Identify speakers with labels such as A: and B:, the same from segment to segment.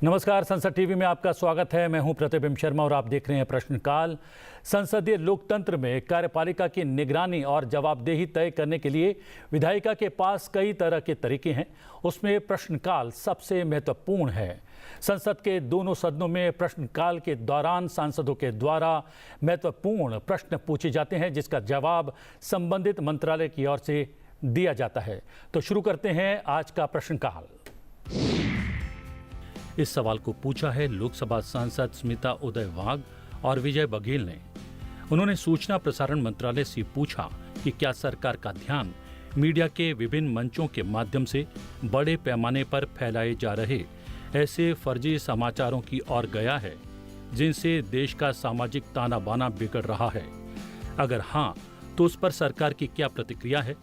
A: नमस्कार, संसद टीवी में आपका स्वागत है। मैं हूं प्रतिबिंब शर्मा और आप देख रहे हैं प्रश्नकाल। संसदीय लोकतंत्र में कार्यपालिका की निगरानी और जवाबदेही तय करने के लिए विधायिका के पास कई तरह के तरीके हैं। उसमें प्रश्नकाल सबसे महत्वपूर्ण है। संसद के दोनों सदनों में प्रश्नकाल के दौरान सांसदों के द्वारा महत्वपूर्ण प्रश्न पूछे जाते हैं, जिसका जवाब संबंधित मंत्रालय की ओर से दिया जाता है। तो शुरू करते हैं आज का प्रश्नकाल। इस सवाल को पूछा है लोकसभा सांसद स्मिता उदय वाघ और विजय बघेल ने। उन्होंने सूचना प्रसारण मंत्रालय से पूछा कि क्या सरकार का ध्यान मीडिया के विभिन्न मंचों के माध्यम से बड़े पैमाने पर फैलाए जा रहे ऐसे फर्जी समाचारों की ओर गया है जिनसे देश का सामाजिक ताना बाना बिगड़ रहा है। अगर हाँ, तो उस पर सरकार की क्या प्रतिक्रिया है?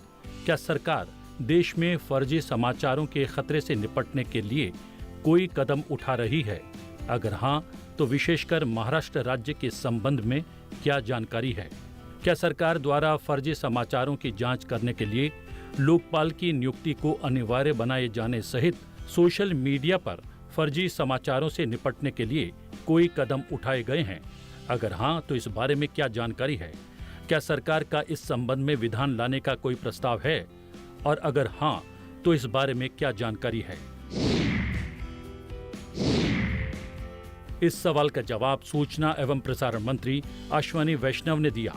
A: क्या सरकार देश में फर्जी समाचारों के खतरे से निपटने के लिए कोई कदम उठा रही है? अगर हाँ, तो विशेषकर महाराष्ट्र राज्य के संबंध में क्या जानकारी है? क्या सरकार द्वारा फर्जी समाचारों की जांच करने के लिए लोकपाल की नियुक्ति को अनिवार्य बनाए जाने सहित सोशल मीडिया पर फर्जी समाचारों से निपटने के लिए कोई कदम उठाए गए हैं? अगर हाँ, तो इस बारे में क्या जानकारी है? क्या सरकार का इस संबंध में विधान लाने का कोई प्रस्ताव है? और अगर हाँ, तो इस बारे में क्या जानकारी है? इस सवाल का जवाब सूचना एवं प्रसारण मंत्री अश्विनी वैष्णव ने दिया।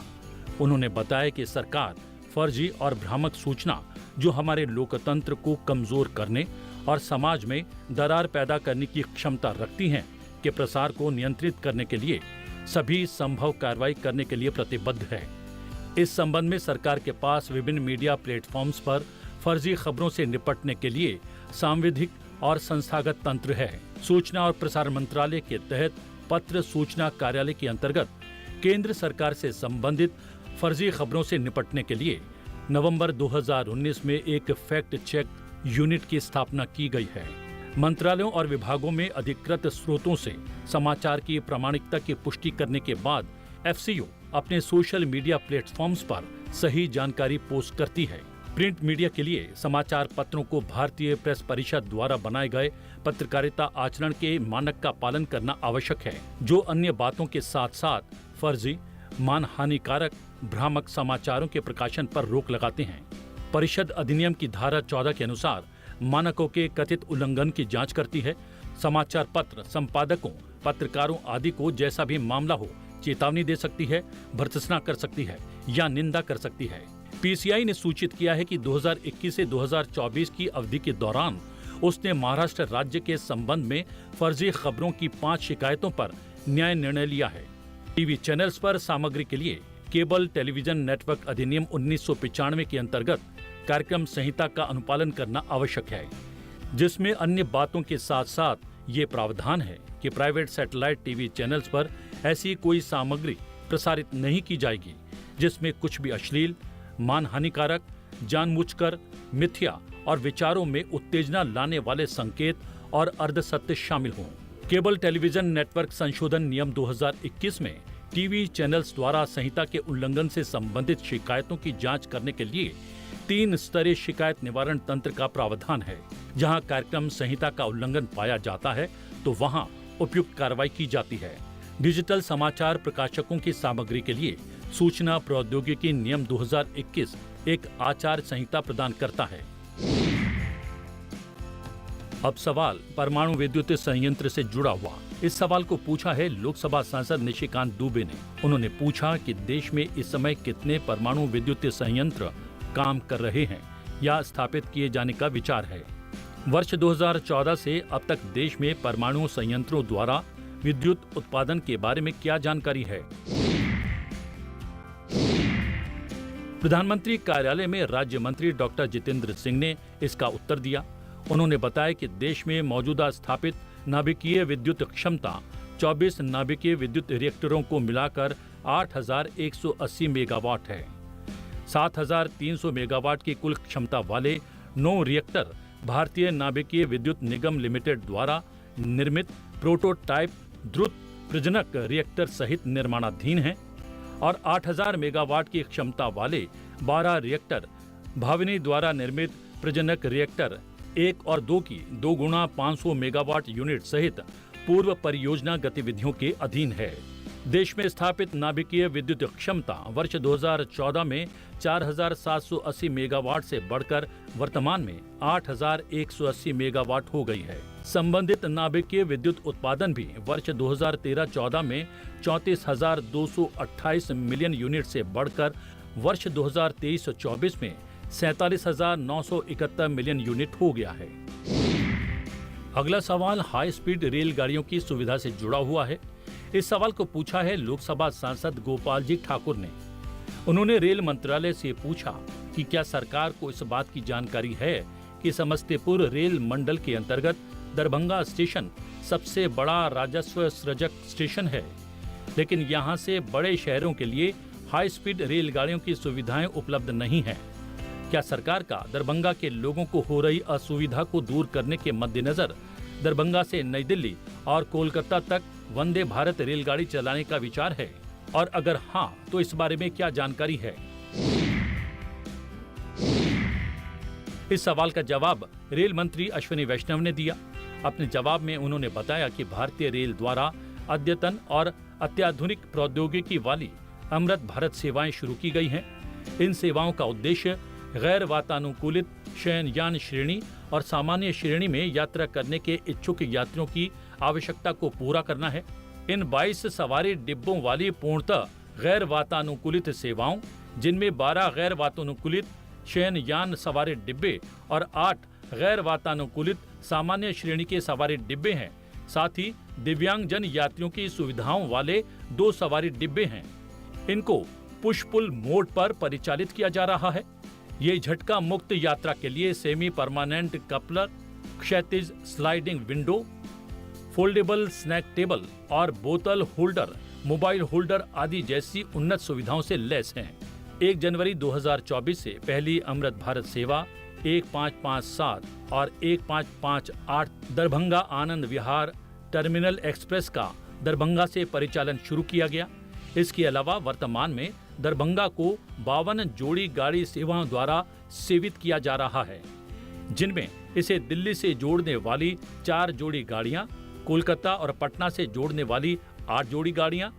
A: उन्होंने बताया कि सरकार फर्जी और भ्रामक सूचना जो हमारे लोकतंत्र को कमजोर करने और समाज में दरार पैदा करने की क्षमता रखती हैं के प्रसार को नियंत्रित करने के लिए सभी संभव कार्रवाई करने के लिए प्रतिबद्ध है। इस संबंध में सरकार के पास विभिन्न मीडिया प्लेटफॉर्म्स पर फर्जी खबरों से निपटने के लिए सांविधिक और संस्थागत तंत्र है। सूचना और प्रसारण मंत्रालय के तहत पत्र सूचना कार्यालय के अंतर्गत केंद्र सरकार से संबंधित फर्जी खबरों से निपटने के लिए नवंबर 2019 में एक फैक्ट चेक यूनिट की स्थापना की गई है। मंत्रालयों और विभागों में अधिकृत स्रोतों से समाचार की प्रामाणिकता की पुष्टि करने के बाद एफसीओ अपने सोशल मीडिया प्लेटफॉर्म्स पर सही जानकारी पोस्ट करती है। प्रिंट मीडिया के लिए समाचार पत्रों को भारतीय प्रेस परिषद द्वारा बनाए गए पत्रकारिता आचरण के मानक का पालन करना आवश्यक है, जो अन्य बातों के साथ साथ फर्जी, मानहानिकारक, भ्रामक समाचारों के प्रकाशन पर रोक लगाते हैं। परिषद अधिनियम की धारा 14 के अनुसार मानकों के कथित उल्लंघन की जांच करती है। समाचार पत्र संपादकों, पत्रकारों आदि को जैसा भी मामला हो चेतावनी दे सकती है, भर्त्सना कर सकती है या निंदा कर सकती है। पीसीआई ने सूचित किया है कि 2021 से 2024 की अवधि के दौरान उसने महाराष्ट्र राज्य के संबंध में फर्जी खबरों की 5 शिकायतों पर न्याय निर्णय लिया है। टीवी चैनल्स पर सामग्री के लिए केबल टेलीविजन नेटवर्क अधिनियम 1995 के अंतर्गत कार्यक्रम संहिता का अनुपालन करना आवश्यक है, जिसमें अन्य बातों के साथ साथ ये प्रावधान है कि प्राइवेट सैटेलाइट टीवी चैनल्स पर ऐसी कोई सामग्री प्रसारित नहीं की जाएगी जिसमें कुछ भी अश्लील, मानहानिकारक, जानबूझकर मिथ्या और विचारों में उत्तेजना लाने वाले संकेत और अर्धसत्य शामिल हों। केबल टेलीविजन नेटवर्क संशोधन नियम 2021 में टीवी चैनल्स द्वारा संहिता के उल्लंघन से संबंधित शिकायतों की जांच करने के लिए 3 स्तरीय शिकायत निवारण तंत्र का प्रावधान है। जहां कार्यक्रम संहिता का उल्लंघन पाया जाता है तो वहां उपयुक्त कार्रवाई की जाती है। डिजिटल समाचार प्रकाशकों की सामग्री के लिए सूचना प्रौद्योगिकी नियम 2021 एक आचार संहिता प्रदान करता है। अब सवाल परमाणु विद्युत संयंत्र से जुड़ा हुआ। इस सवाल को पूछा है लोकसभा सांसद निशिकांत दुबे ने। उन्होंने पूछा कि देश में इस समय कितने परमाणु विद्युत संयंत्र काम कर रहे हैं या स्थापित किए जाने का विचार है। वर्ष 2014 से अब तक देश में परमाणु संयंत्रों द्वारा विद्युत उत्पादन के बारे में क्या जानकारी है? प्रधानमंत्री कार्यालय में राज्य मंत्री डॉक्टर जितेंद्र सिंह ने इसका उत्तर दिया। उन्होंने बताया कि देश में मौजूदा स्थापित नाभिकीय विद्युत क्षमता 24 नाभिकीय विद्युत रिएक्टरों को मिलाकर 8,180 मेगावाट है। 7,300 मेगावाट की कुल क्षमता वाले 9 रिएक्टर भारतीय नाभिकीय विद्युत निगम लिमिटेड द्वारा निर्मित प्रोटोटाइप द्रुत प्रजनक रिएक्टर सहित निर्माणाधीन हैं और 8,000 मेगावाट की क्षमता वाले 12 रिएक्टर भाविनी द्वारा निर्मित प्रजनक रिएक्टर 1 और 2 की 2 गुना 500 मेगावाट यूनिट सहित पूर्व परियोजना गतिविधियों के अधीन है। देश में स्थापित नाभिकीय विद्युत क्षमता वर्ष 2014 में 4,780 मेगावाट से बढ़कर वर्तमान में 8,180 मेगावाट हो गई है। संबंधित नाभिकीय विद्युत उत्पादन भी वर्ष 2013-14 में 34,228 मिलियन यूनिट से बढ़कर वर्ष 2023-24 में 47,971 मिलियन यूनिट हो गया है। अगला सवाल हाई स्पीड रेलगाड़ियों की सुविधा से जुड़ा हुआ है। इस सवाल को पूछा है लोकसभा सांसद गोपाल जी ठाकुर ने। उन्होंने रेल मंत्रालय से पूछा कि क्या सरकार को इस बात की जानकारी है कि समस्तीपुर रेल मंडल के अंतर्गत दरभंगा स्टेशन सबसे बड़ा राजस्व सृजक स्टेशन है, लेकिन यहां से बड़े शहरों के लिए हाई स्पीड रेलगाड़ियों की सुविधाएं उपलब्ध नहीं है। क्या सरकार का दरभंगा के लोगों को हो रही असुविधा को दूर करने के मद्देनजर दरभंगा से नई दिल्ली और कोलकाता तक वंदे भारत रेलगाड़ी चलाने का विचार है, और अगर हां तो इस बारे में क्या जानकारी है? इस सवाल का जवाब रेल मंत्री अश्विनी वैष्णव ने दिया। अपने जवाब में उन्होंने बताया कि भारतीय रेल द्वारा अद्यतन और अत्याधुनिक प्रौद्योगिकी वाली अमृत भारत सेवाएं शुरू की गई हैं। इन सेवाओं का उद्देश्य गैर वातानुकूलित शयनयान श्रेणी और सामान्य श्रेणी में यात्रा करने के इच्छुक यात्रियों की आवश्यकता को पूरा करना है। इन 22 सवारी डिब्बों वाली पूर्णतः गैर वातानुकूलित सेवाओं, जिनमें 12 गैर वातानुकूलित शयनयान सवारी डिब्बे और 8 गैर वातानुकूलित सामान्य श्रेणी के सवारी डिब्बे हैं। साथ ही दिव्यांगजन यात्रियों की सुविधाओं वाले 2 सवारी डिब्बे हैं। इनको पुश पुल मोड पर परिचालित किया जा रहा है। ये झटका मुक्त यात्रा के लिए सेमी परमानेंट कपलर, क्षैतिज sliding window, foldable snack table और बोतल होल्डर, मोबाइल होल्डर आदि जैसी उन्नत सुविधाओं से लैस हैं। 1 जनवरी 2024 से पहली अमृत भारत सेवा 1557 और 1558 दरभंगा आनंद विहार टर्मिनल एक्सप्रेस का दरभंगा से परिचालन शुरू किया गया। इसके अलावा वर्तमान में दरभंगा को 52 जोड़ी गाड़ी सेवाओं द्वारा सेवित किया जा रहा है, जिनमें इसे दिल्ली से जोड़ने वाली 4 जोड़ी गाड़ियां, कोलकाता और पटना से जोड़ने वाली 8 जोड़ी गाड़ियां,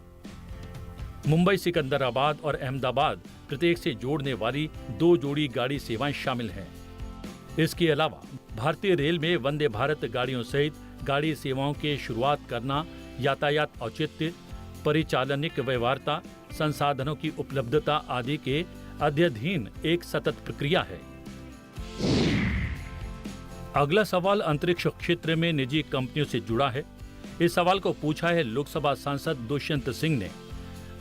A: मुंबई, सिकंदराबाद और अहमदाबाद प्रत्येक से जोड़ने वाली 2 जोड़ी गाड़ी सेवाएं शामिल हैं। इसके अलावा भारतीय रेल में वंदे भारत गाड़ियों सहित गाड़ी सेवाओं की शुरुआत करना यातायात औचित्य, परिचालनिक व्यवहार्यता, संसाधनों की उपलब्धता आदि के अध्ययन एक सतत प्रक्रिया है। अगला सवाल अंतरिक्ष क्षेत्र में निजी कंपनियों से जुड़ा है। इस सवाल को पूछा है लोकसभा सांसद दुष्यंत सिंह ने।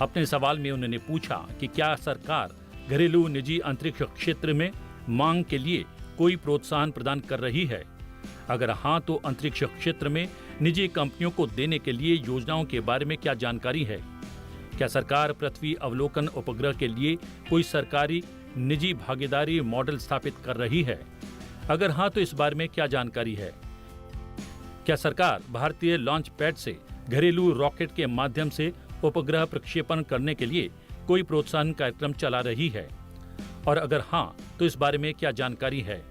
A: अपने सवाल में उन्होंने पूछा कि क्या सरकार घरेलू निजी अंतरिक्ष क्षेत्र में मांग के लिए कोई प्रोत्साहन प्रदान कर रही है। अगर हां तो अंतरिक्ष क्षेत्र में निजी कंपनियों को देने के लिए योजनाओं के बारे में क्या जानकारी है? क्या सरकार पृथ्वी अवलोकन उपग्रह के लिए कोई सरकारी निजी भागीदारी मॉडल स्थापित कर रही है? अगर हां तो इस बारे में क्या जानकारी है? क्या सरकार भारतीय लॉन्च पैड से घरेलू रॉकेट के माध्यम से उपग्रह प्रक्षेपण करने के लिए कोई प्रोत्साहन कार्यक्रम चला रही है? और अगर हां तो इस बारे में क्या जानकारी है?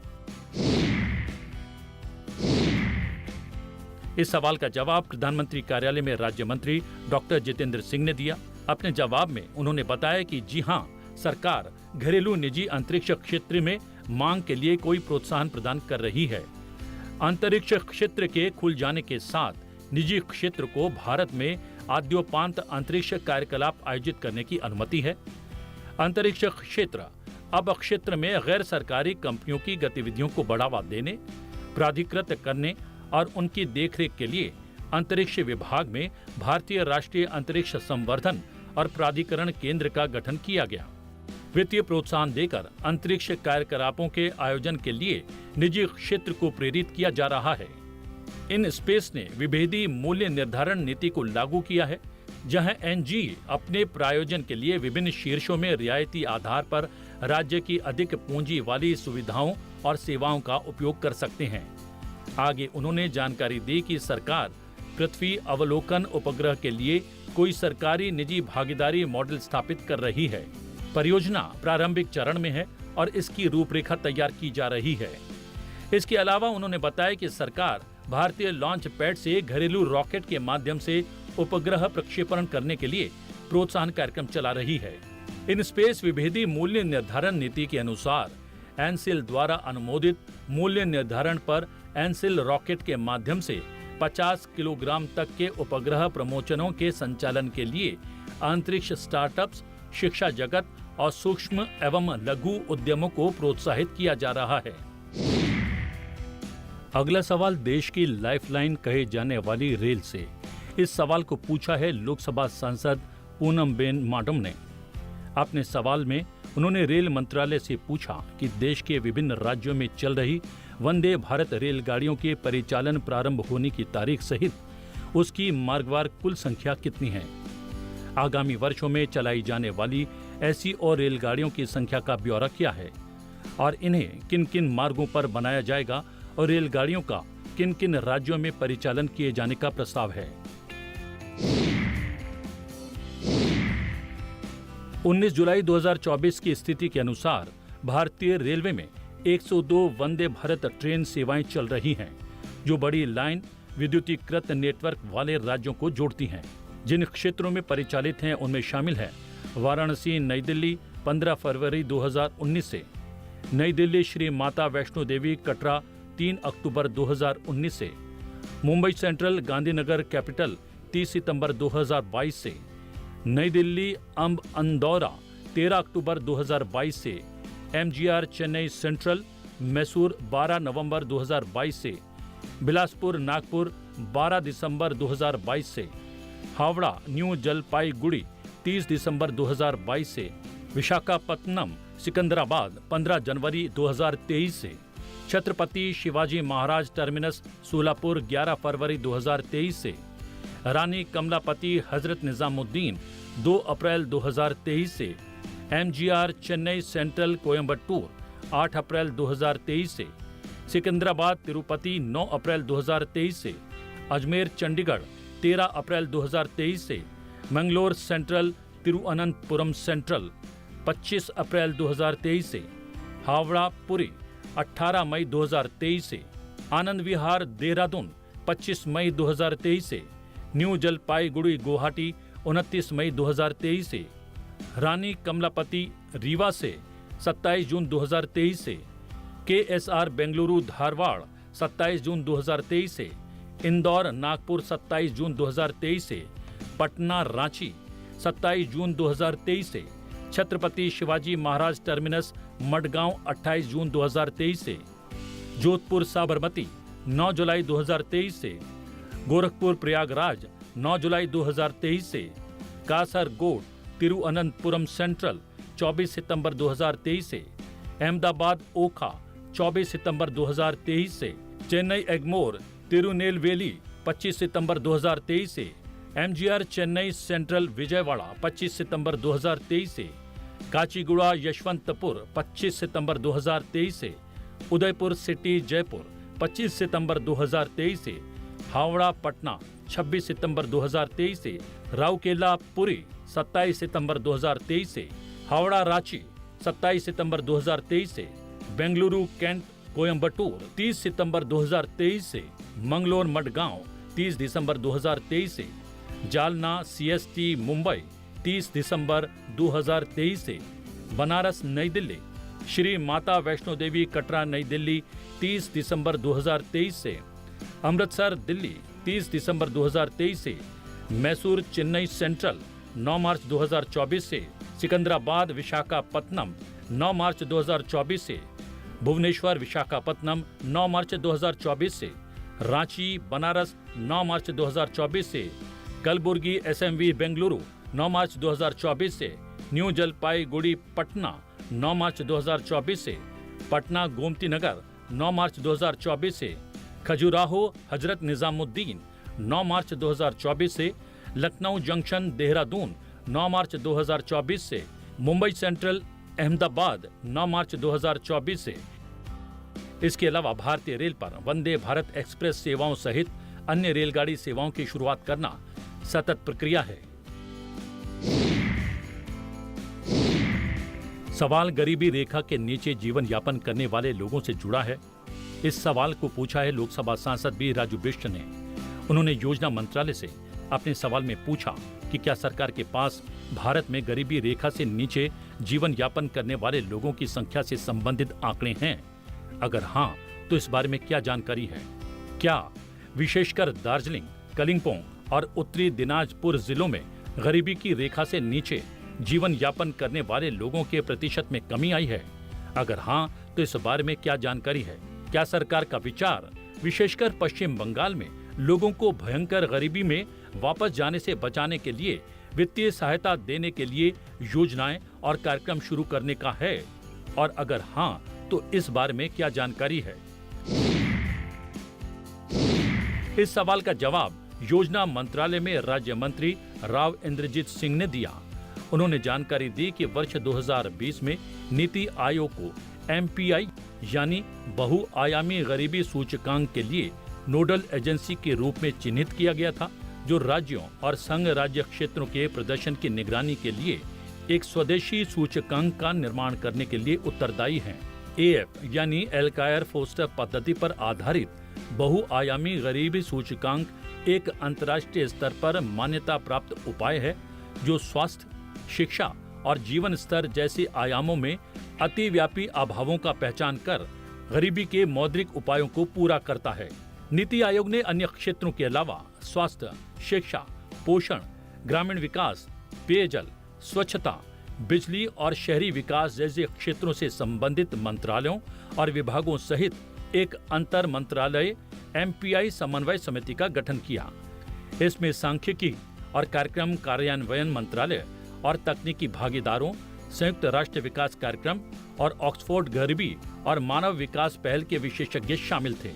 A: इस सवाल का जवाब प्रधानमंत्री कार्यालय में राज्य मंत्री डॉक्टर जितेंद्र सिंह ने दिया। अपने जवाब में उन्होंने बताया कि जी हां, सरकार घरेलू निजी अंतरिक्ष क्षेत्र में मांग के लिए कोई प्रोत्साहन प्रदान कर रही है। अंतरिक्ष क्षेत्र के खुल जाने के साथ निजी क्षेत्र को भारत में आद्योपांत अंतरिक्ष कार्यकलाप आयोजित करने की अनुमति है। अंतरिक्ष क्षेत्र अब क्षेत्र में गैर सरकारी कंपनियों की गतिविधियों को बढ़ावा देने, प्राधिकृत करने और उनकी देखरेख के लिए अंतरिक्ष विभाग में भारतीय राष्ट्रीय अंतरिक्ष संवर्धन और प्राधिकरण केंद्र का गठन किया गया। वित्तीय प्रोत्साहन देकर अंतरिक्ष कार्यकलापों के आयोजन के लिए निजी क्षेत्र को प्रेरित किया जा रहा है। इन स्पेस ने विभेदी मूल्य निर्धारण नीति को लागू किया है, जहां एनजीए अपने प्रायोजन के लिए विभिन्न शीर्षों में रियायती आधार पर राज्य की अधिक पूंजी वाली सुविधाओं और सेवाओं का उपयोग कर सकते हैं। आगे उन्होंने जानकारी दी कि सरकार पृथ्वी अवलोकन उपग्रह के लिए कोई सरकारी निजी भागीदारी मॉडल स्थापित कर रही है। परियोजना प्रारंभिक चरण में है और इसकी रूपरेखा तैयार की जा रही है। इसके अलावा उन्होंने बताया कि सरकार भारतीय लॉन्च पैड से घरेलू रॉकेट के माध्यम से उपग्रह प्रक्षेपण करने के लिए प्रोत्साहन कार्यक्रम चला रही है। इन स्पेस विभेदी मूल्य निर्धारण नीति के अनुसार एनसिल द्वारा अनुमोदित मूल्य निर्धारण पर एनसिल रॉकेट के माध्यम से 50 किलोग्राम तक के उपग्रह प्रमोचनों के संचालन के लिए अंतरिक्ष स्टार्टअप्स, शिक्षा जगत और सूक्ष्म एवं लघु उद्यमों को प्रोत्साहित किया जा रहा है। अगला सवाल देश की लाइफलाइन कहे जाने वाली रेल से। इस सवाल को पूछा है लोकसभा सांसद पूनमबेन माडम ने। अपने सवाल में उन्होंने रेल मंत्रालय से पूछा कि देश के विभिन्न राज्यों में चल रही वंदे भारत रेलगाड़ियों के परिचालन प्रारंभ होने की तारीख सहित उसकी मार्गवार कुल संख्या कितनी है। आगामी वर्षों में चलाई जाने वाली ऐसी और रेलगाड़ियों की संख्या का ब्यौरा क्या है और इन्हें किन किन मार्गों पर बनाया जाएगा और रेलगाड़ियों का किन किन राज्यों में परिचालन किए जाने का प्रस्ताव है। 19 जुलाई 2024 की स्थिति के अनुसार भारतीय रेलवे में 102 वंदे भारत ट्रेन सेवाएं चल रही हैं, जो बड़ी लाइन विद्युतीकृत नेटवर्क वाले राज्यों को जोड़ती हैं। जिन क्षेत्रों में परिचालित हैं उनमें शामिल है वाराणसी नई दिल्ली 15 फरवरी 2019 से, नई दिल्ली श्री माता वैष्णो देवी कटरा 3 अक्टूबर 2019 से, मुंबई सेंट्रल गांधीनगर कैपिटल 30 सितंबर 2022 से, नई दिल्ली अंब अंदौरा 13 अक्टूबर 2022 से, MGR चेन्नई सेंट्रल मैसूर 12 नवंबर 2022 से, बिलासपुर नागपुर 12 दिसंबर 2022 से, हावड़ा न्यू जलपाईगुड़ी 30 दिसंबर 2022 से, विशाखापत्तनम सिकंदराबाद 15 जनवरी 2023 से, छत्रपति शिवाजी महाराज टर्मिनस सोलापुर 11 फरवरी 2023 से, रानी कमलापति हजरत निजामुद्दीन 2 अप्रैल 2023 से, MGR चेन्नई सेंट्रल कोयम्बटूर 8 अप्रैल 2023 से, सिकंदराबाद तिरुपति 9 अप्रैल 2023 से, अजमेर चंडीगढ़ 13 अप्रैल 2023 से, मंगलोर सेंट्रल तिरुअनंतपुरम सेंट्रल 25 अप्रैल 2023 से, हावड़ा पुरी 18 मई 2023 से, आनंद विहार देहरादून 25 मई 2023 से, न्यू जलपाईगुड़ी गुवाहाटी 29 मई 2023 से, रानी कमलापति रीवा से 27 जून 2023 से, KSR बेंगलुरु धारवाड़ 27 जून 2023 से, इंदौर नागपुर 27 जून 2023 से, पटना रांची 27 जून 2023 से, छत्रपति शिवाजी महाराज टर्मिनस मडगांव 28 जून 2023 से, जोधपुर साबरमती 9 जुलाई 2023 से, गोरखपुर प्रयागराज 9 जुलाई 2023 से, कासरगोड तिरुअनंतपुरम सेंट्रल 24 सितंबर 2023 से, अहमदाबाद ओखा 24 सितंबर 2023 से, चेन्नई एगमोर तिरुनेलवेली 25 सितंबर 2023 से, MGR चेन्नई सेंट्रल विजयवाड़ा 25 सितंबर 2023 से, काचीगुड़ा यशवंतपुर 25 सितंबर 2023 से, उदयपुर सिटी जयपुर 25 सितंबर 2023 से, हावड़ा पटना 26 सितंबर 2023 से, राउरकेला पुरी 27 सितंबर 2023 से, हावड़ा रांची 27 सितंबर 2023 से, बेंगलुरु कैंट कोयम्बटूर 30 सितंबर 2023 से, मंगलोर मडगांव 30 दिसंबर 2023 से, जालना CST मुंबई 30 दिसंबर 2023 से, बनारस नई दिल्ली श्री माता वैष्णो देवी कटरा नई दिल्ली 30 दिसंबर 2023 से, अमृतसर दिल्ली 30 दिसंबर 2023 से, मैसूर चेन्नई सेंट्रल 9 मार्च 2024 से, सिकंदराबाद विशाखापत्तनम 9 मार्च 2024 से, भुवनेश्वर विशाखापत्तनम 9 मार्च 2024 से, रांची बनारस 9 मार्च 2024 से, कलबुर्गी SMV बेंगलुरु 9 मार्च 2024 से, न्यू जलपाईगुड़ी पटना 9 मार्च 2024 से, पटना गोमती नगर 9 मार्च 2024 से, खजुराहो हजरत निजामुद्दीन 9 मार्च 2024 से, लखनऊ जंक्शन देहरादून 9 मार्च 2024 से, मुंबई सेंट्रल अहमदाबाद 9 मार्च 2024 से। इसके अलावा भारतीय रेल पर वंदे भारत एक्सप्रेस सेवाओं सहित अन्य रेलगाड़ी सेवाओं की शुरुआत करना सतत प्रक्रिया है। सवाल गरीबी रेखा के नीचे जीवन यापन करने वाले लोगों से जुड़ा है। इस सवाल को पूछा है लोकसभा सांसद बी राजू बिष्ट ने। उन्होंने योजना मंत्रालय से अपने सवाल में पूछा कि क्या सरकार के पास भारत में गरीबी रेखा से नीचे जीवन यापन करने वाले लोगों की संख्या से संबंधित आंकड़े हैं। अगर हाँ, तो इस बारे में क्या जानकारी है? क्या विशेषकर दार्जिलिंग, कलिंपोंग और उत्तरी दिनाजपुर जिलों में गरीबी की रेखा से नीचे जीवन यापन करने वाले लोगों के प्रतिशत में कमी आई है? अगर हाँ, तो इस बारे में क्या जानकारी है? क्या सरकार का विचार विशेषकर पश्चिम बंगाल में लोगों को भयंकर गरीबी में वापस जाने से बचाने के लिए वित्तीय सहायता देने के लिए योजनाएं और कार्यक्रम शुरू करने का है? और अगर हाँ, तो इस बारे में क्या जानकारी है? इस सवाल का जवाब योजना मंत्रालय में राज्य मंत्री राव इंद्रजीत सिंह ने दिया। उन्होंने जानकारी दी कि वर्ष 2020 में नीति आयोग को MPI यानी बहुआयामी गरीबी सूचकांक के लिए नोडल एजेंसी के रूप में चिन्हित किया गया था, जो राज्यों और संघ राज्य क्षेत्रों के प्रदर्शन की निगरानी के लिए एक स्वदेशी सूचकांक का निर्माण करने के लिए उत्तरदायी हैं। AF यानी एल्कायर फोस्टर पद्धति पर आधारित बहुआयामी गरीबी सूचकांक एक अंतर्राष्ट्रीय स्तर पर मान्यता प्राप्त उपाय है जो स्वास्थ्य, शिक्षा और जीवन स्तर जैसे आयामों में अतिव्यापी अभावों का पहचान कर गरीबी के मौद्रिक उपायों को पूरा करता है। नीति आयोग ने अन्य क्षेत्रों के अलावा स्वास्थ्य, शिक्षा, पोषण, ग्रामीण विकास, पेयजल, स्वच्छता, बिजली और शहरी विकास जैसे क्षेत्रों से संबंधित मंत्रालयों और विभागों सहित एक अंतर मंत्रालय MPI समन्वय समिति का गठन किया। इसमें सांख्यिकी और कार्यक्रम कार्यान्वयन मंत्रालय और तकनीकी भागीदारों, संयुक्त राष्ट्र विकास कार्यक्रम और ऑक्सफोर्ड गरीबी और मानव विकास पहल के विशेषज्ञ शामिल थे।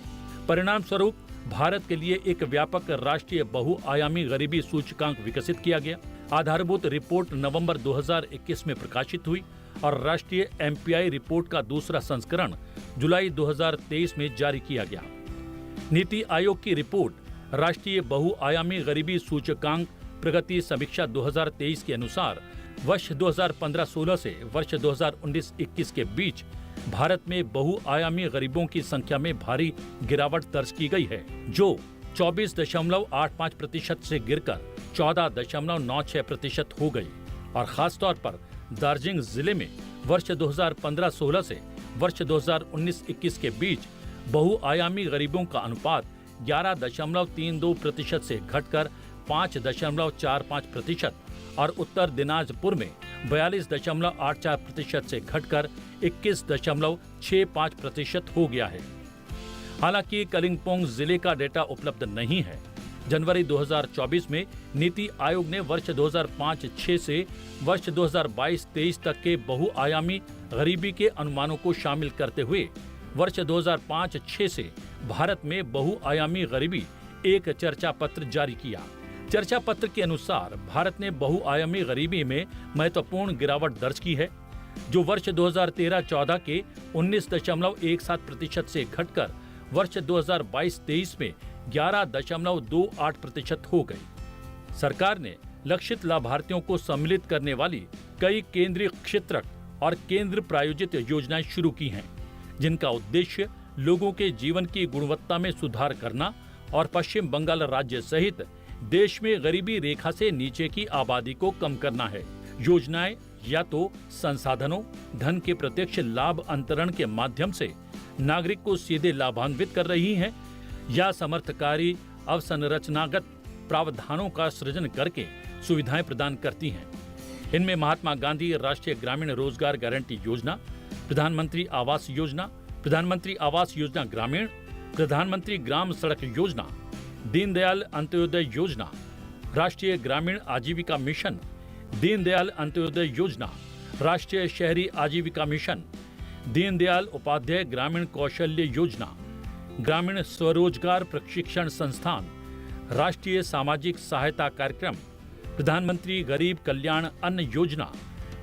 A: परिणाम स्वरूप भारत के लिए एक व्यापक राष्ट्रीय बहुआयामी गरीबी सूचकांक विकसित किया गया। आधारभूत रिपोर्ट नवंबर 2021 में प्रकाशित हुई और राष्ट्रीय MPI रिपोर्ट का दूसरा संस्करण जुलाई 2023 में जारी किया गया। नीति आयोग की रिपोर्ट राष्ट्रीय बहुआयामी गरीबी सूचकांक प्रगति समीक्षा 2023 के अनुसार वर्ष 2015-16 से वर्ष 2019-21 के बीच भारत में बहुआयामी गरीबों की संख्या में भारी गिरावट दर्ज की गई है, जो 24.85% से गिरकर 14.96% हो गई और खासतौर पर दार्जिलिंग जिले में वर्ष 2015-16 से वर्ष 2019-21 के बीच बहुआयामी गरीबों का अनुपात 11.32% से घटकर 5.45% और उत्तर दिनाजपुर में 42.84% से घटकर 21.65% हो गया है। हालांकि कलिंपोंग जिले का डेटा उपलब्ध नहीं है। जनवरी 2024 में नीति आयोग ने वर्ष 2005-06 से वर्ष 2022-23 तक के बहुआयामी गरीबी के अनुमानों को शामिल करते हुए वर्ष 2005-06 से भारत में बहुआयामी गरीबी एक चर्चा पत्र जारी किया। चर्चा पत्र के अनुसार भारत ने बहुआयामी गरीबी में महत्वपूर्ण गिरावट दर्ज की है, जो वर्ष 2013-14 के 19.17% से घटकर वर्ष 2022-23 में 11.28% हो गई। सरकार ने लक्षित लाभार्थियों को सम्मिलित करने वाली कई केंद्रीय क्षेत्रक और केंद्र प्रायोजित योजनाएं शुरू की हैं, जिनका उद्देश्य लोगों के जीवन की गुणवत्ता में सुधार करना और पश्चिम बंगाल राज्य सहित देश में गरीबी रेखा से नीचे की आबादी को कम करना है। योजनाएं या तो संसाधनों, धन के प्रत्यक्ष लाभ अंतरण के माध्यम से नागरिक को सीधे लाभान्वित कर रही हैं, या समर्थकारी अवसंरचनागत प्रावधानों का सृजन करके सुविधाएं प्रदान करती हैं। इनमें महात्मा गांधी राष्ट्रीय ग्रामीण रोजगार गारंटी योजना, प्रधानमंत्री आवास योजना, प्रधानमंत्री आवास योजना ग्रामीण, प्रधानमंत्री ग्राम सड़क योजना, दीनदयाल अंत्योदय योजना, राष्ट्रीय ग्रामीण आजीविका मिशन, दीनदयाल अंत्योदय योजना, राष्ट्रीय शहरी आजीविका मिशन, दीनदयाल उपाध्याय ग्रामीण कौशल्य योजना, ग्रामीण स्वरोजगार प्रशिक्षण संस्थान, राष्ट्रीय सामाजिक सहायता कार्यक्रम, प्रधानमंत्री गरीब कल्याण अन्न योजना,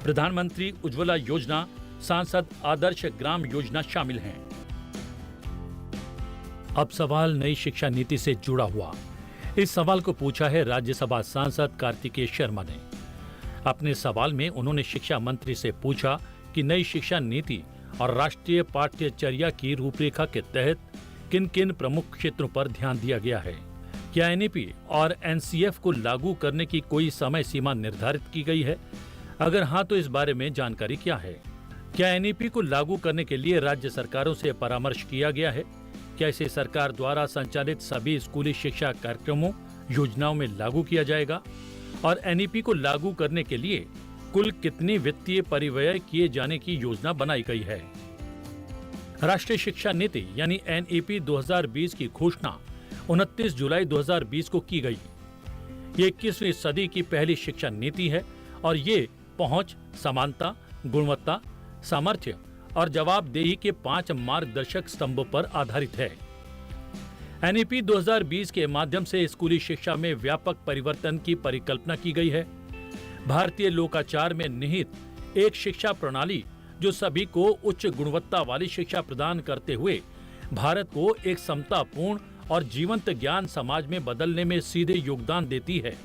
A: प्रधानमंत्री उज्ज्वला योजना, सांसद आदर्श ग्राम योजना शामिल हैं। अब सवाल नई शिक्षा नीति से जुड़ा हुआ। इस सवाल को पूछा है राज्यसभा सांसद कार्तिकेय शर्मा ने। अपने सवाल में उन्होंने शिक्षा मंत्री से पूछा कि नई शिक्षा नीति और राष्ट्रीय पाठ्यचर्या की रूपरेखा के तहत किन किन प्रमुख क्षेत्रों पर ध्यान दिया गया है? क्या एनईपी और एनसीएफ को लागू करने की कोई समय सीमा निर्धारित की गई है? अगर हाँ, तो इस बारे में जानकारी क्या है? क्या एनईपी को लागू करने के लिए राज्य सरकारों से परामर्श किया गया है? क्या इसे सरकार द्वारा संचालित सभी स्कूली शिक्षा कार्यक्रमों, योजनाओं में लागू किया जाएगा? और एनईपी को लागू करने के लिए कुल कितनी वित्तीय परिव्यय किए जाने की योजना बनाई गई है? राष्ट्रीय शिक्षा नीति यानी एनईपी 2020 की घोषणा 29 जुलाई 2020 को की गई। ये 21वीं सदी की पहली शिक्षा नीति है और ये पहुंच, समानता, गुणवत्ता, सामर्थ्य और जवाबदेही के 5 मार्गदर्शक स्तंभों पर आधारित है। एनईपी 2020 के माध्यम से स्कूली शिक्षा में व्यापक परिवर्तन की परिकल्पना की गई है। भारतीय लोकाचार में निहित एक शिक्षा प्रणाली जो सभी को उच्च गुणवत्ता वाली शिक्षा प्रदान करते हुए भारत को एक समतापूर्ण और जीवंत ज्ञान समाज में बदलने में सीधे योगदान देती है,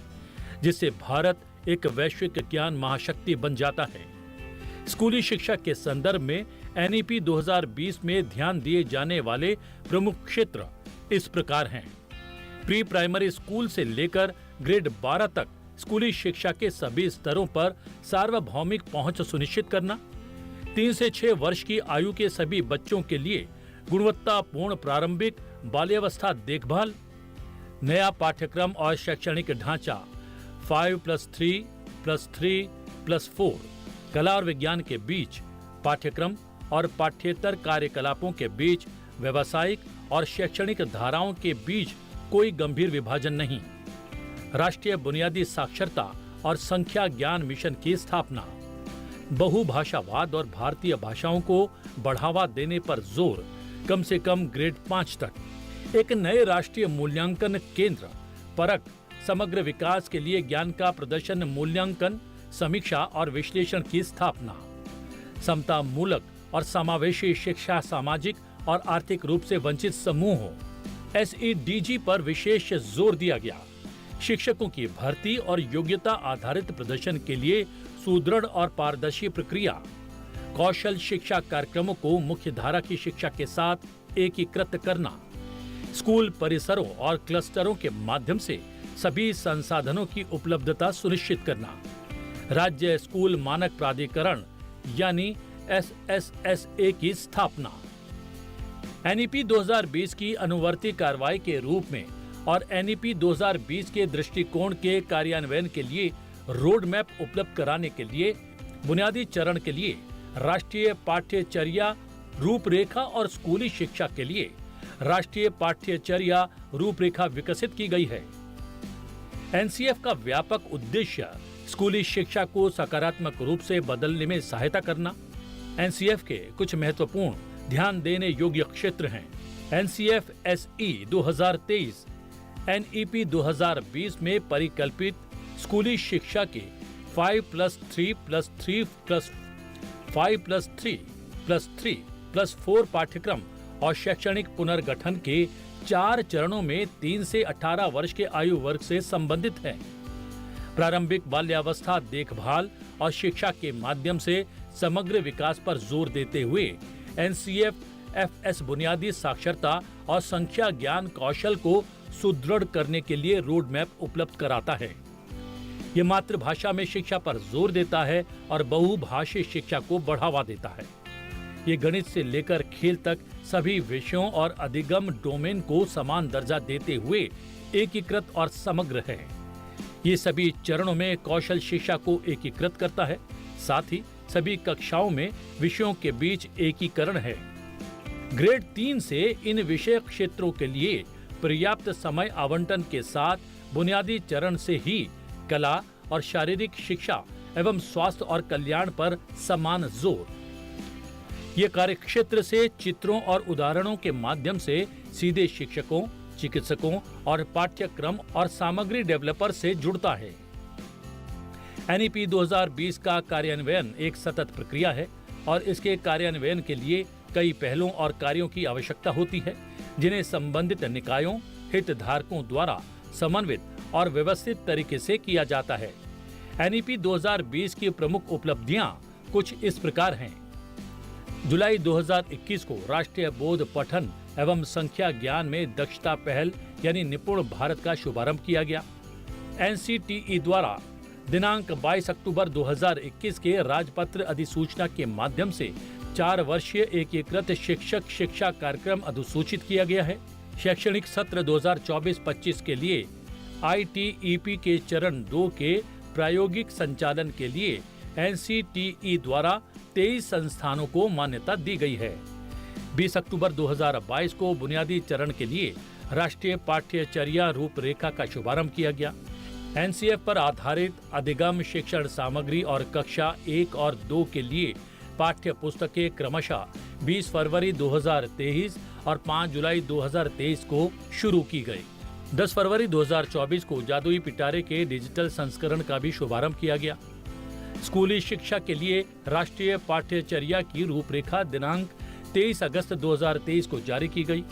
A: जिससे भारत एक वैश्विक ज्ञान महाशक्ति बन जाता है। स्कूली शिक्षा के संदर्भ में एनईपी 2020 में ध्यान दिए जाने वाले प्रमुख क्षेत्र इस प्रकार हैं। प्री प्राइमरी स्कूल से लेकर ग्रेड 12 तक स्कूली शिक्षा के सभी स्तरों पर सार्वभौमिक पहुंच सुनिश्चित करना, 3 से 6 वर्ष की आयु के सभी बच्चों के लिए गुणवत्तापूर्ण प्रारंभिक बाल्यावस्था देखभाल, नया पाठ्यक्रम और शैक्षणिक ढांचा 5+3+3+4 कला और विज्ञान के बीच पाठ्यक्रम और पाठ्येतर कार्यकलापों के बीच व्यावसायिक और शैक्षणिक धाराओं के बीच कोई गंभीर विभाजन नहीं, राष्ट्रीय बुनियादी साक्षरता और संख्या ज्ञान मिशन की स्थापना, बहुभाषावाद और भारतीय भाषाओं को बढ़ावा देने पर जोर कम से कम ग्रेड 5 तक, एक नए राष्ट्रीय मूल्यांकन केंद्र परख समग्र विकास के लिए ज्ञान का प्रदर्शन मूल्यांकन, समीक्षा और विश्लेषण की स्थापना, समता मूलक और समावेशी शिक्षा सामाजिक और आर्थिक रूप से वंचित समूहों SEDG पर विशेष जोर दिया गया, शिक्षकों की भर्ती और योग्यता आधारित प्रदर्शन के लिए सुदृढ़ और पारदर्शी प्रक्रिया, कौशल शिक्षा कार्यक्रमों को मुख्य धारा की शिक्षा के साथ एकीकृत करना, स्कूल परिसरों और क्लस्टरों के माध्यम से सभी संसाधनों की उपलब्धता सुनिश्चित करना, राज्य स्कूल मानक प्राधिकरण यानी SSSA की स्थापना, एनईपी 2020 की अनुवर्ती कार्रवाई के रूप में और एनईपी 2020 के दृष्टिकोण के कार्यान्वयन के लिए रोड मैप उपलब्ध कराने के लिए बुनियादी चरण के लिए राष्ट्रीय पाठ्यचर्या रूपरेखा और स्कूली शिक्षा के लिए राष्ट्रीय पाठ्यचर्या रूपरेखा विकसित की गई है। एनसीएफ का व्यापक उद्देश्य स्कूली शिक्षा को सकारात्मक रूप से बदलने में सहायता करना। एनसीएफ के कुछ महत्वपूर्ण ध्यान देने योग्य क्षेत्र हैं। एनसीएफ SE 2023 एनईपी 2020 में परिकल्पित स्कूली शिक्षा के 5+3+3+5+3+3+4 पाठ्यक्रम और शैक्षणिक पुनर्गठन के 4 चरणों में 3 से 18 वर्ष के आयु वर्ग से संबंधित है। प्रारंभिक बाल्यावस्था देखभाल और शिक्षा के माध्यम से समग्र विकास पर जोर देते हुए एनसीएफ FS बुनियादी साक्षरता और संख्या ज्ञान कौशल को सुदृढ़ करने के लिए रोड मैप उपलब्ध कराता है। ये मातृभाषा में शिक्षा पर जोर देता है और बहुभाषी शिक्षा को बढ़ावा देता है। ये गणित से लेकर खेल तक सभी विषयों और अधिगम डोमेन को समान दर्जा देते हुए एकीकृत और समग्र है। ये सभी चरणों में कौशल शिक्षा को एकीकृत करता है, साथ ही सभी कक्षाओं में विषयों के बीच एकीकरण है। ग्रेड 3 से इन विषय क्षेत्रों के लिए पर्याप्त समय आवंटन के साथ बुनियादी चरण से ही कला और शारीरिक शिक्षा एवं स्वास्थ्य और कल्याण पर समान जोर। ये कार्यक्षेत्र से चित्रों और उदाहरणों के माध्यम से सीधे शिक्षकों, चिकित्सकों और पाठ्यक्रम और सामग्री डेवलपर से जुड़ता है। एनईपी 2020 का कार्यान्वयन एक सतत प्रक्रिया है और इसके कार्यान्वयन के लिए कई पहलों और कार्यों की आवश्यकता होती है, जिन्हें संबंधित निकायों, हितधारकों द्वारा समन्वित और व्यवस्थित तरीके से किया जाता है। एनईपी 2020 की प्रमुख उपलब्धियां कुछ इस प्रकार हैं। जुलाई 2021 को राष्ट्रीय बोध पठन एवं संख्या ज्ञान में दक्षता पहल यानी निपुण भारत का शुभारंभ किया गया। NCTE द्वारा दिनांक 22 अक्टूबर 2021 के राजपत्र अधिसूचना के माध्यम से 4 वर्षीय एकीकृत शिक्षक शिक्षा कार्यक्रम अधिसूचित किया गया है। शैक्षणिक सत्र 2024-25 के लिए ITEP के चरण 2 के प्रायोगिक संचालन के लिए NCTE द्वारा 23 संस्थानों को मान्यता दी गई है। 20 अक्टूबर 2022 को बुनियादी चरण के लिए राष्ट्रीय पाठ्यचर्या रूपरेखा का शुभारंभ किया गया। NCF पर आधारित अधिगम शिक्षण सामग्री और कक्षा 1 और 2 के लिए पाठ्य पुस्तकें क्रमशः 20 फरवरी 2023 और 5 जुलाई 2023 को शुरू की गई। 10 फरवरी 2024 को जादुई पिटारे के डिजिटल संस्करण का भी शुभारंभ किया गया। स्कूली शिक्षा के लिए राष्ट्रीय पाठ्यचर्या की रूपरेखा दिनांक 23 अगस्त 2023 को जारी की गई।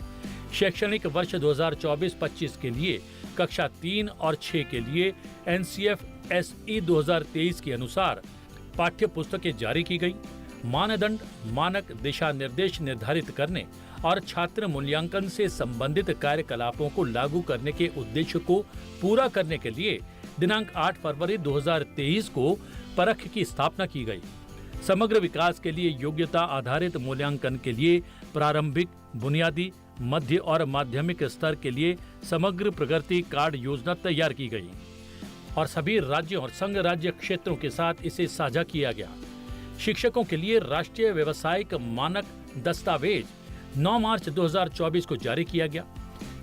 A: शैक्षणिक वर्ष 2024-25 के लिए कक्षा 3 और 6 के लिए NCF SE 2023 के अनुसार पाठ्य पुस्तकें जारी की गई। मानदंड, मानक, दिशा निर्देश निर्धारित करने और छात्र मूल्यांकन से संबंधित कार्यकलापों को लागू करने के उद्देश्य को पूरा करने के लिए दिनांक 8 फरवरी 2023 को परख की स्थापना की गई। समग्र विकास के लिए योग्यता आधारित मूल्यांकन के लिए प्रारंभिक, बुनियादी, मध्य और माध्यमिक स्तर के लिए समग्र प्रगति कार्ड योजना तैयार की गई और सभी राज्यों और संघ राज्य क्षेत्रों के साथ इसे साझा किया गया। शिक्षकों के लिए राष्ट्रीय व्यावसायिक मानक दस्तावेज 9 मार्च 2024 को जारी किया गया,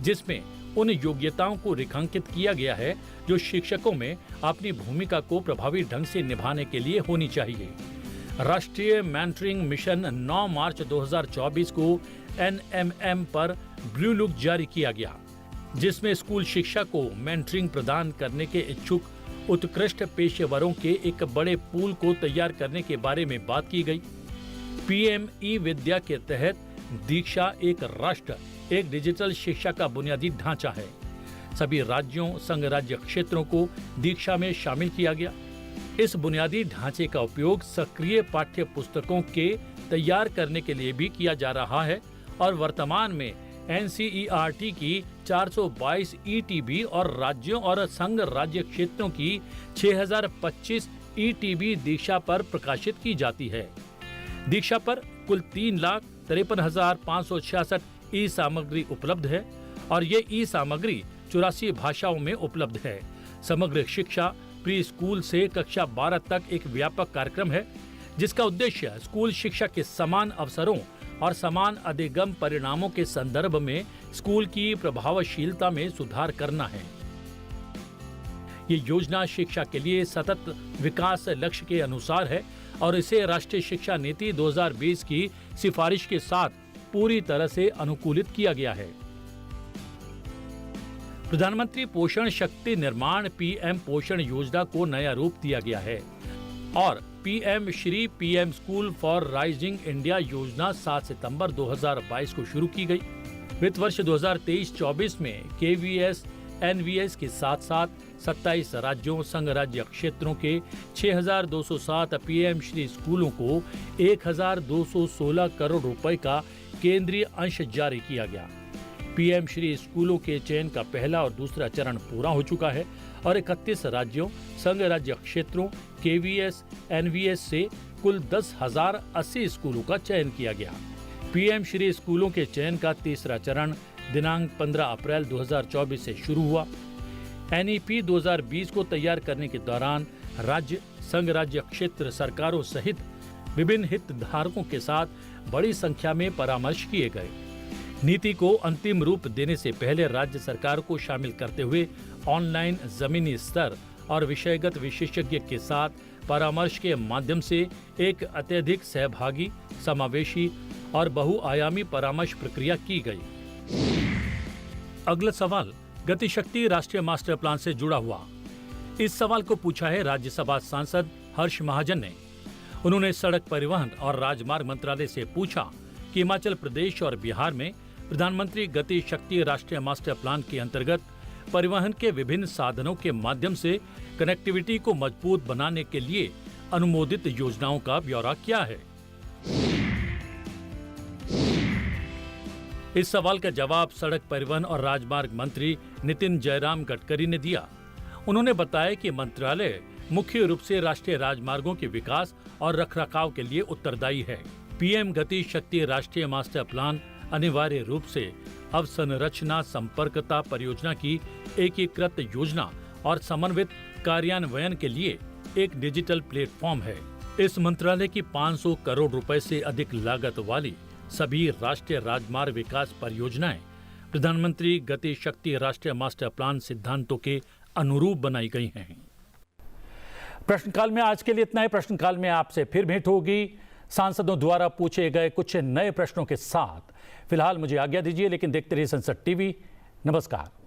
A: जिसमें उन योग्यताओं को रेखांकित किया गया है जो शिक्षकों में अपनी भूमिका को प्रभावी ढंग से निभाने के लिए होनी चाहिए। राष्ट्रीय मेंटरिंग मिशन 9 मार्च 2024 को NMM पर ब्लू लुक जारी किया गया, जिसमें स्कूल शिक्षा को मेंटरिंग प्रदान करने के इच्छुक उत्कृष्ट पेशेवरों के एक बड़े पूल को तैयार करने के बारे में बात की गई। PME विद्या के तहत दीक्षा एक राष्ट्र एक डिजिटल शिक्षा का बुनियादी ढांचा है। सभी राज्यों, संघ राज्य क्षेत्रों को दीक्षा में शामिल किया गया। इस बुनियादी ढांचे का उपयोग सक्रिय पाठ्य पुस्तकों के तैयार करने के लिए भी किया जा रहा है और वर्तमान में NCERT की 422 ETB और राज्यों और संघ राज्य क्षेत्रों की 6025 ETB दीक्षा पर प्रकाशित की जाती है। दीक्षा पर कुल 3,53,566 ई सामग्री उपलब्ध है और ये ई सामग्री 84 भाषाओं में उपलब्ध है। समग्र शिक्षा प्री स्कूल से कक्षा 12 तक एक व्यापक कार्यक्रम है, जिसका उद्देश्य स्कूल शिक्षा के समान अवसरों और समान अधिगम परिणामों के संदर्भ में स्कूल की प्रभावशीलता में सुधार करना है। ये योजना शिक्षा के लिए सतत विकास लक्ष्य के अनुसार है और इसे राष्ट्रीय शिक्षा नीति 2020 की सिफारिश के साथ पूरी तरह से अनुकूलित किया गया है। प्रधानमंत्री पोषण शक्ति निर्माण PM पोषण योजना को नया रूप दिया गया है और PM Shri PM school for rising India योजना 7 सितंबर 2022 को शुरू की गई। वित्त वर्ष 2023-24 में KVS NVS के साथ साथ 27 राज्यों, संघ राज्य क्षेत्रों के 6,207 PM श्री स्कूलों को 1,216 करोड़ रुपए का केंद्रीय अंश जारी किया गया। PM श्री स्कूलों के चयन का पहला और दूसरा चरण पूरा हो चुका है और 31 राज्यों, संघ राज्य क्षेत्रों KVS NVS से कुल 10,080 स्कूलों का चयन किया गया। PM श्री स्कूलों के चयन का तीसरा चरण दिनांक 15 अप्रैल 2024 से शुरू हुआ। NEP 2020 को तैयार करने के दौरान राज्य, संघ राज्य क्षेत्र सरकारों सहित विभिन्न हितधारकों के साथ बड़ी संख्या में परामर्श किए गए। नीति को अंतिम रूप देने से पहले राज्य सरकार को शामिल करते हुए ऑनलाइन जमीनी स्तर और विषयगत विशेषज्ञ के साथ परामर्श के माध्यम से एक अत्यधिक सहभागी, समावेशी और बहुआयामी परामर्श प्रक्रिया की गई। अगला सवाल गतिशक्ति राष्ट्रीय मास्टर प्लान से जुड़ा हुआ। इस सवाल को पूछा है राज्यसभा सांसद हर्ष महाजन ने। उन्होंने सड़क परिवहन और राजमार्ग मंत्रालय से पूछा कि हिमाचल प्रदेश और बिहार में प्रधानमंत्री गति शक्ति राष्ट्रीय मास्टर प्लान के अंतर्गत परिवहन के विभिन्न साधनों के माध्यम से कनेक्टिविटी को मजबूत बनाने के लिए अनुमोदित योजनाओं का ब्यौरा क्या है। इस सवाल का जवाब सड़क परिवहन और राजमार्ग मंत्री नितिन जयराम गडकरी ने दिया। उन्होंने बताया कि मंत्रालय मुख्य रूप से राष्ट्रीय राजमार्गों के विकास और रखरखाव के लिए उत्तरदायी है। पीएम गति शक्ति राष्ट्रीय मास्टर प्लान अनिवार्य रूप से अवसंरचना संपर्कता परियोजना की एकीकृत योजना और समन्वित कार्यान्वयन के लिए एक डिजिटल प्लेटफॉर्म है। इस मंत्रालय की 500 करोड़ रुपए से अधिक लागत वाली सभी राष्ट्रीय राजमार्ग विकास परियोजनाएं प्रधानमंत्री गति शक्ति राष्ट्रीय मास्टर प्लान सिद्धांतों के अनुरूप बनाई गई हैं। प्रश्नकाल में आज के लिए इतना ही। प्रश्नकाल में आपसे फिर भेंट होगी सांसदों द्वारा पूछे गए कुछ नए प्रश्नों के साथ। फिलहाल मुझे आज्ञा दीजिए, लेकिन देखते रहिए संसद टीवी। नमस्कार।